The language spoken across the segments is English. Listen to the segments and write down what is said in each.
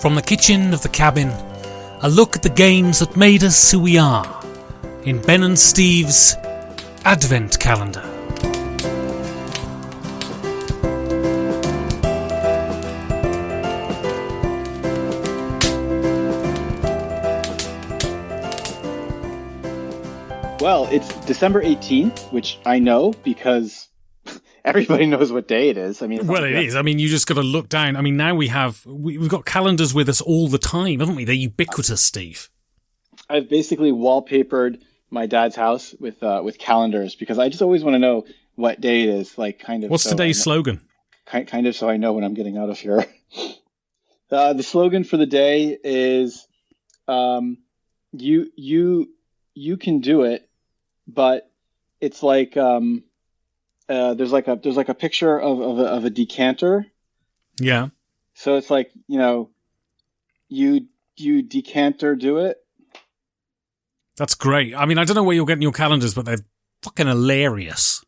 From the kitchen of the cabin, a look at the games that made us who we are in Ben and Steve's Advent Calendar. Well, it's December 18th, which I know because everybody knows what day it is. I mean, well, it is. I mean, you just got to look down. I mean, now we've got calendars with us all the time, haven't we? They're ubiquitous, Steve. I've basically wallpapered my dad's house with calendars because I just always want to know what day it is. Like, kind of. What's today's slogan? Kind of, so I know when I'm getting out of here. The slogan for the day is, you can do it, but it's like there's like a picture of a decanter. Yeah. So it's like, you decanter do it. That's great. I mean, I don't know where you're getting your calendars, but they're fucking hilarious.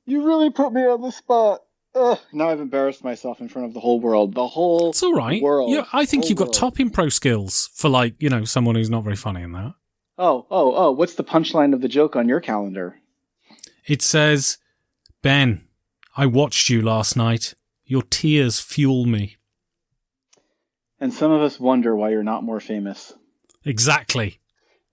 You really put me on the spot. Ugh, now I've embarrassed myself in front of the whole world. The whole It's all right. world. Yeah, I think you've got world. top impro skills for someone who's not very funny in that. Oh, what's the punchline of the joke on your calendar? It says, Ben, I watched you last night. Your tears fuel me. And some of us wonder why you're not more famous. Exactly.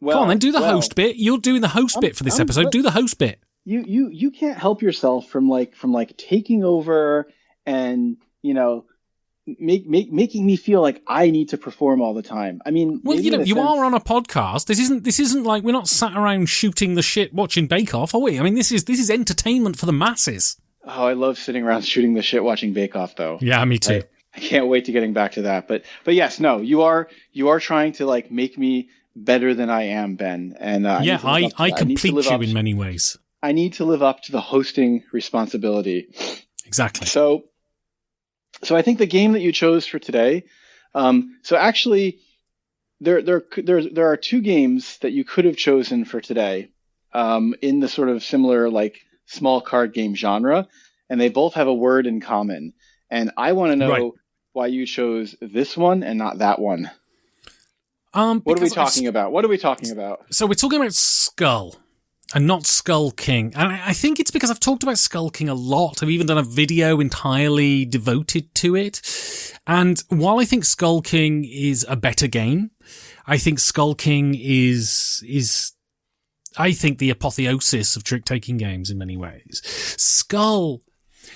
Well, Come on, then do the host bit. You're doing the host bit for this episode. Do the host bit. You can't help yourself from taking over and making me feel like I need to perform all the time. I mean, well, you are on a podcast. This isn't like we're not sat around shooting the shit watching Bake Off, are we? I mean, this is entertainment for the masses. Oh, I love sitting around shooting the shit watching Bake Off, though. Yeah, me too. I can't wait to getting back to that. But yes, no, you are trying to make me better than I am, Ben. And I complete you in many ways. I need to live up to the hosting responsibility. Exactly. So I think the game that you chose for today. So actually, there are two games that you could have chosen for today, in the sort of similar small card game genre, and they both have a word in common. And I want to know why you chose this one and not that one. What are we talking about? So we're talking about Skull and not Skull King. And I think it's because I've talked about Skull King a lot. I've even done a video entirely devoted to it. And while I think Skull King is a better game, I think Skull King is I think the apotheosis of trick-taking games in many ways. Skull.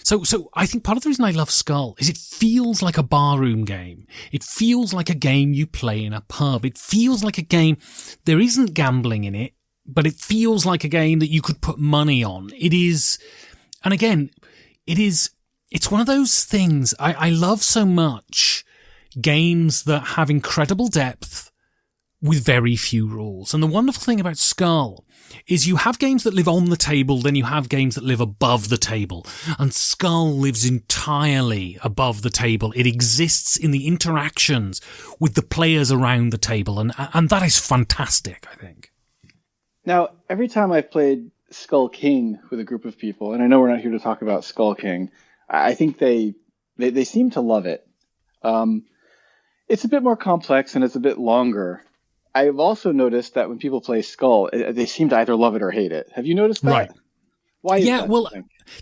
So I think part of the reason I love Skull is it feels like a barroom game. It feels like a game you play in a pub. It feels like a game, there isn't gambling in it, but it feels like a game that you could put money on. It is, and again, it's one of those things I love so much, games that have incredible depth with very few rules. And the wonderful thing about Skull is you have games that live on the table, then you have games that live above the table. And Skull lives entirely above the table. It exists in the interactions with the players around the table. And that is fantastic, I think. Now, every time I've played Skull King with a group of people, and I know we're not here to talk about Skull King, I think they seem to love it. It's a bit more complex and it's a bit longer. I've also noticed that when people play Skull, they seem to either love it or hate it. Have you noticed that? Right. Why is that? Yeah, well,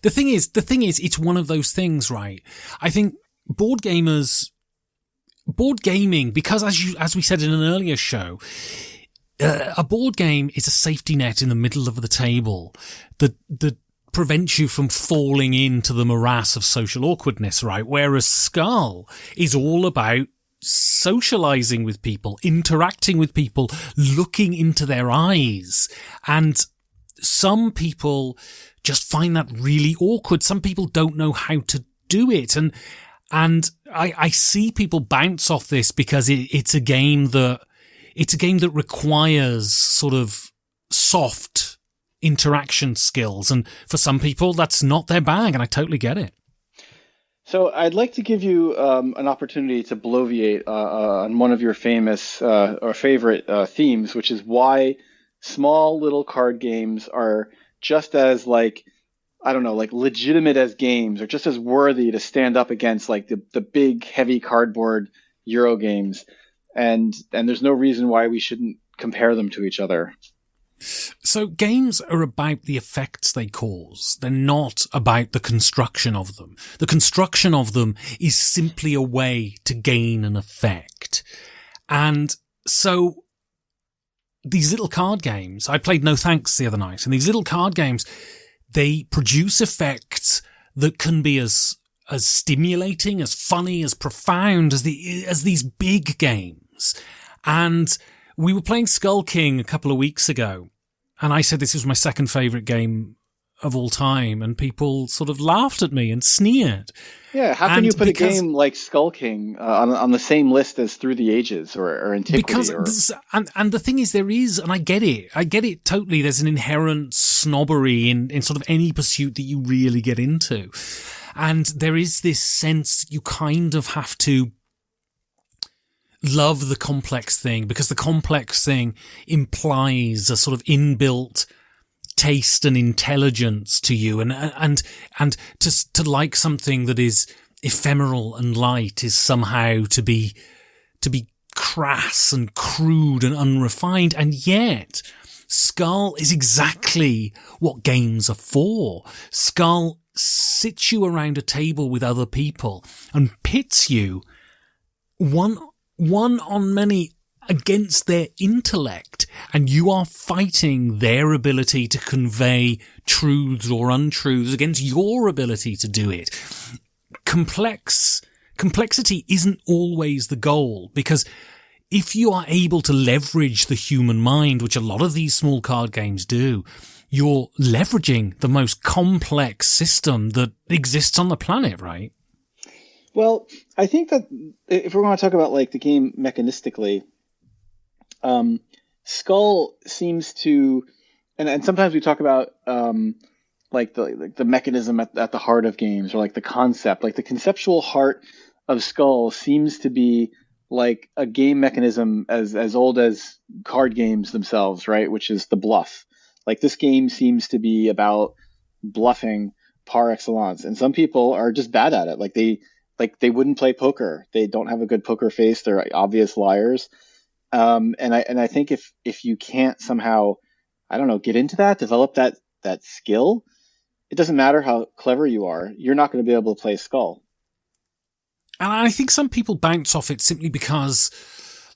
the thing is, it's one of those things, right? I think board gaming, because as we said in an earlier show, a board game is a safety net in the middle of the table that prevents you from falling into the morass of social awkwardness, right? Whereas Skull is all about socializing with people, interacting with people, looking into their eyes. And some people just find that really awkward. Some people don't know how to do it. And I see people bounce off this because it's a game that requires sort of soft interaction skills. And for some people, that's not their bag. And I totally get it. So I'd like to give you an opportunity to bloviate on one of your famous or favorite themes, which is why small little card games are just as legitimate as games, or just as worthy to stand up against the big heavy cardboard, Euro games, and there's no reason why we shouldn't compare them to each other. So games are about the effects they cause. They're not about the construction of them. The construction of them is simply a way to gain an effect. And so these little card games, I played No Thanks the other night, and these little card games, they produce effects that can be as stimulating, as funny, as profound as these big games. And we were playing Skull King a couple of weeks ago, and I said this was my second favourite game of all time, and people sort of laughed at me and sneered. Yeah, how can you put a game like Skull King on the same list as Through the Ages or Antiquity? And the thing is, there is, and I get it totally, there's an inherent snobbery in sort of any pursuit that you really get into. And there is this sense you kind of have to love the complex thing, because the complex thing implies a sort of inbuilt taste and intelligence to you, and to like something that is ephemeral and light is somehow to be crass and crude and unrefined. And yet Skull is exactly what games are for. Skull sits you around a table with other people and pits you one on many against their intellect, and you are fighting their ability to convey truths or untruths against your ability to do it. Complexity isn't always the goal, because if you are able to leverage the human mind, which a lot of these small card games do, you're leveraging the most complex system that exists on the planet, right? Well, I think that if we're going to talk about like the game mechanistically, Skull seems to, and sometimes we talk about like the mechanism at the heart of games, or like the concept, like the conceptual heart of Skull seems to be like a game mechanism as old as card games themselves, right? Which is the bluff. Like this game seems to be about bluffing par excellence, and some people are just bad at it. Like they wouldn't play poker. They don't have a good poker face. They're obvious liars. And I think if you can't somehow, I don't know, get into that, develop that skill, it doesn't matter how clever you are, you're not going to be able to play Skull. And I think some people bounce off it simply because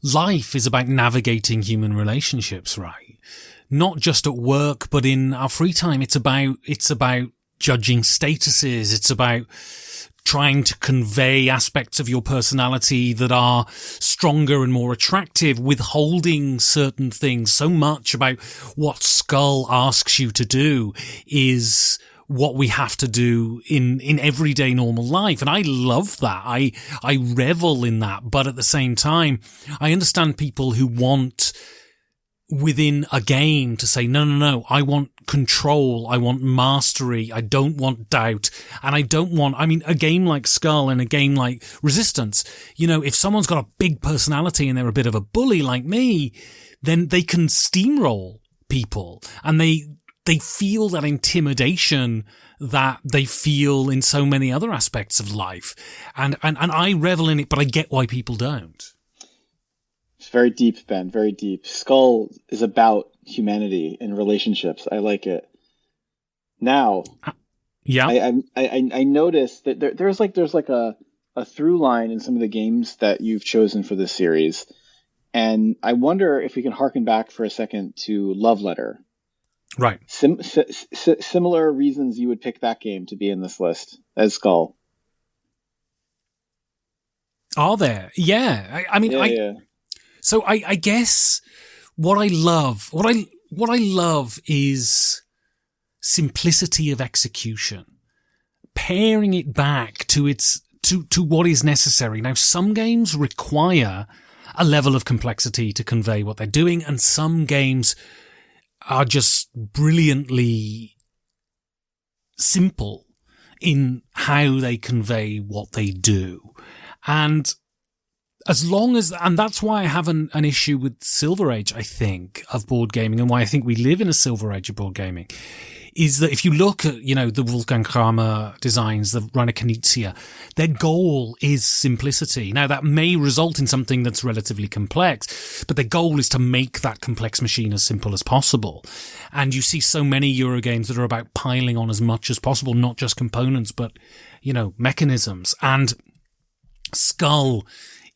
life is about navigating human relationships, right? Not just at work, but in our free time. It's about judging statuses. It's about trying to convey aspects of your personality that are stronger and more attractive, withholding certain things. So much about what Skull asks you to do is what we have to do in everyday normal life. And I love that. I revel in that. But at the same time, I understand people who want within a game to say, no, I want control, I want mastery, I don't want doubt, and I don't want, a game like Skull and a game like Resistance, if someone's got a big personality and they're a bit of a bully like me, then they can steamroll people, and they feel that intimidation that they feel in so many other aspects of life. And I revel in it, but I get why people don't. It's very deep, Ben, very deep. Skull is about humanity and relationships. I like it. Now, yeah, I noticed that there's like a through line in some of the games that you've chosen for this series, and I wonder if we can harken back for a second to Love Letter. Right. Similar reasons you would pick that game to be in this list as Skull. Are there? Yeah. Yeah. So I guess what I love is simplicity of execution, paring it back to what is necessary. Now, some games require a level of complexity to convey what they're doing, and some games are just brilliantly simple in how they convey what they do. And as long as, and that's why I have an issue with Silver Age, I think, of board gaming, and why I think we live in a Silver Age of board gaming, is that if you look at, the Wolfgang Kramer designs, the Rainer Knizia, their goal is simplicity. Now, that may result in something that's relatively complex, but their goal is to make that complex machine as simple as possible. And you see so many Eurogames that are about piling on as much as possible, not just components, but, mechanisms. And Skull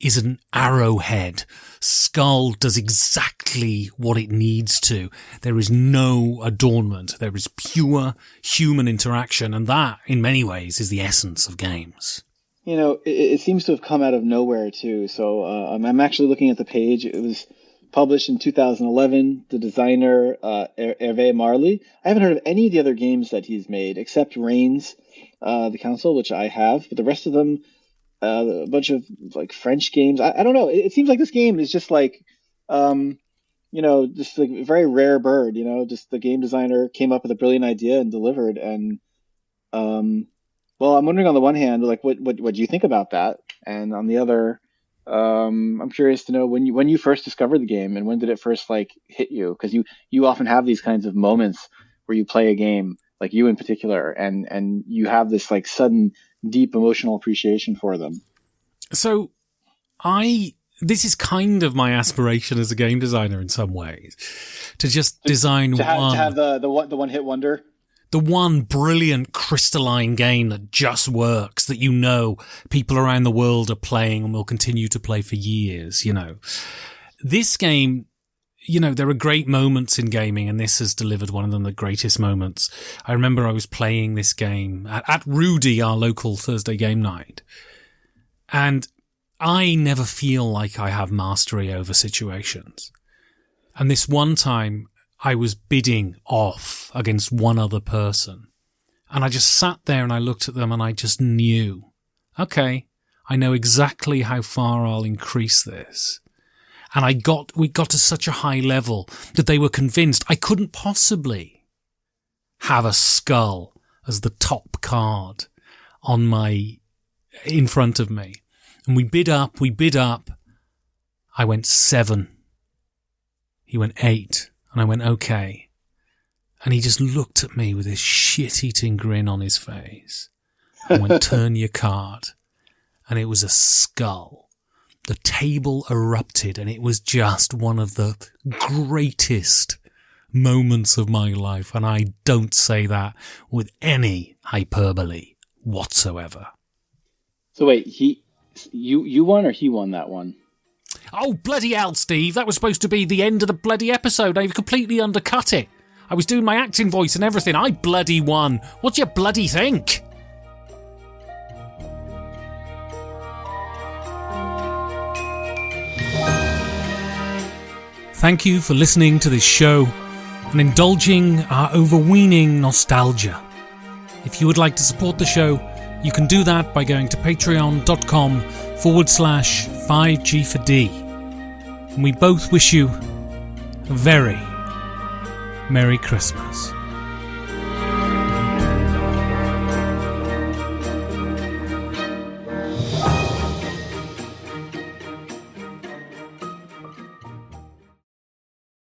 is an arrowhead. Skull does exactly what it needs to. There is no adornment. There is pure human interaction, and that, in many ways, is the essence of games. It seems to have come out of nowhere, too. So I'm actually looking at the page. It was published in 2011. The designer, Hervé Marly. I haven't heard of any of the other games that he's made, except Reigns, the console, which I have. But the rest of them, a bunch of French games. I don't know. It seems like this game is just just a very rare bird. Just the game designer came up with a brilliant idea and delivered. And I'm wondering on the one hand, what do you think about that? And on the other, I'm curious to know when you first discovered the game and when did it first hit you? Because you often have these kinds of moments where you play a game, like you in particular, and you have this sudden deep emotional appreciation for them. So this is kind of my aspiration as a game designer in some ways, to just design to have the one hit wonder, the one brilliant crystalline game that just works, that people around the world are playing and will continue to play for years. This game, there are great moments in gaming, and this has delivered one of them, the greatest moments. I remember I was playing this game at Rudy, our local Thursday game night, and I never feel like I have mastery over situations. And this one time, I was bidding off against one other person, and I just sat there and I looked at them and I just knew, okay, I know exactly how far I'll increase this. And we got to such a high level that they were convinced I couldn't possibly have a skull as the top card in front of me. And we bid up. I went 7. He went 8. And I went, okay. And he just looked at me with this shit-eating grin on his face. I went, turn your card. And it was a skull. The table erupted, and it was just one of the greatest moments of my life, and I don't say that with any hyperbole whatsoever. So wait, you won or he won that one? Oh, bloody hell, Steve. That was supposed to be the end of the bloody episode. I've completely undercut it. I was doing my acting voice and everything. I bloody won. What do you bloody think? Thank you for listening to this show and indulging our overweening nostalgia. If you would like to support the show, you can do that by going to patreon.com/5G4D. And we both wish you a very Merry Christmas.